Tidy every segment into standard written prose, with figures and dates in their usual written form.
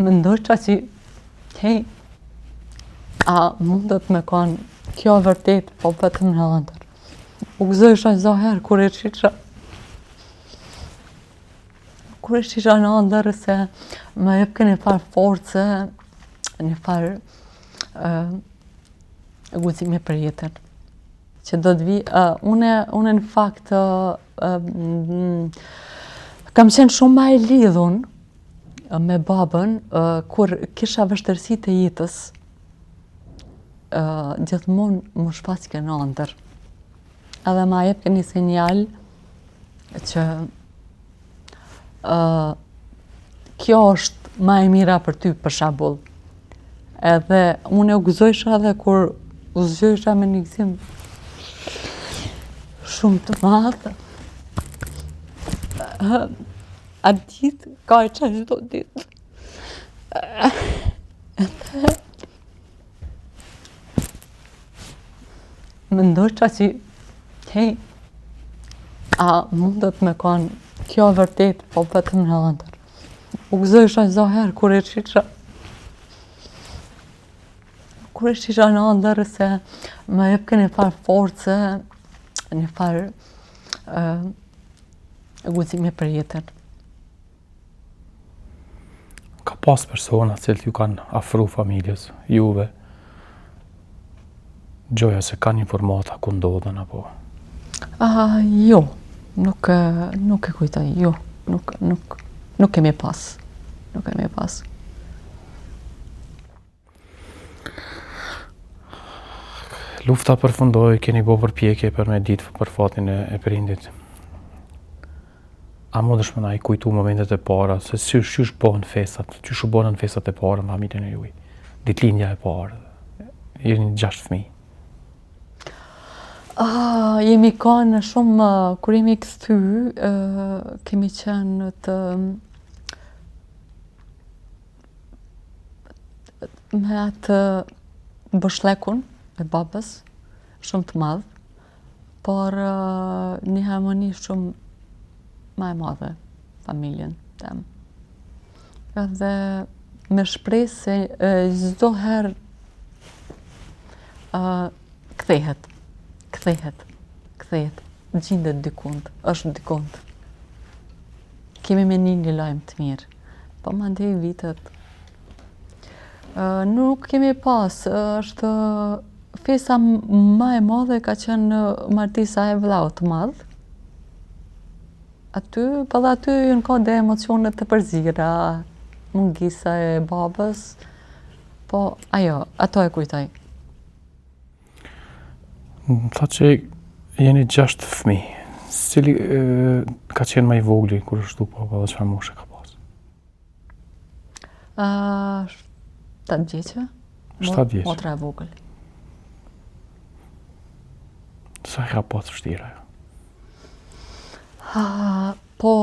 Mendoj që hej, a mundet me kanë kjo vërtet, po vetëm në ëndër. U gëzojsha çdo herë kur e shisha në ëndër se më jep një farë force, një farë guximi për jetën. Që do të vi, une në fakt kam qenë shumë ma e lidhun me babën kur kisha vështërsi të jetës, gjithmonë më shfaqe në ëndër. Edhe ma jep një sinjal që kjo është ma e mira për ty, për shembull. Edhe unë u gëzojsha edhe kur u zgjohesha me një gëzim shumë të madh. Atë ditë ka e qa çdo ditë. Mendoj që hej, a mundet me kanë kjo vërtet, po vetëm në ëndër. U gëzojsha çdo herë kur e shisha në ëndër se më jep një farë force, një farë guximi për jetën. Ka pas persona cilët ju kanë afru familjes, juve, gjoja se kanë informata ku ndodhen apo? Jo, nuk e kujtoj, jo, nuk kemi pas. Nuk kemi pas. Lufta përfundoi, keni bo përpjekje për me ditë për fatin e prindit. A mundesh më na i kujtu momentet e para, se qysh bëhen festat, qysh u bëhen festat e para në familjen e juaj? Ditëlindja e parë, jeni 6 fëmijë. Jemi kanë shumë, kur jemi kthy, kemi qenë me atë bëshllekun e babës, shumë të madh, por një harmoni shumë ma e madhe familjen tem. Edhe me shpresë se çdo herë kthehet, gjendet dikund, është dikund. Kemi me një lajm të mirë, po mandej vitet nuk kemi pas, është fesa ma e madhe ka qenë martesa e vllaut të madh. Aty ju në ka dhe emocionet të përzira, mungesa e babës, po ato e kujtoj. Tha që jeni 6 fëmijë, cili ka qenë më i vogli kur është baba dhe çfarë moshe ka pas? 7 vjeçë. 7 vjeçë. Motra e vogël. Sa ka pas vështira? Po,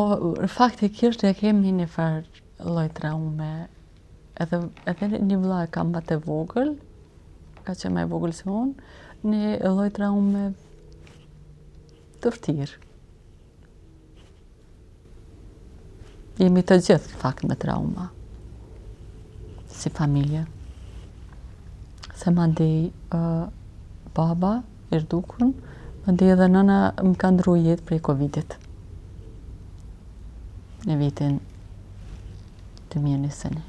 faktikisht e kemi një farë lloj traume. Edhe një vëlla e kam batë e vogël, ka qenë më e vogël se unë, një lloj traume të vërtirë. Jemi të gjithë fakt me trauma, si familje. Se mandej baba i rdukun, mandej edhe nëna më ka ndru jetë prej Covidit. Në vitin 2021.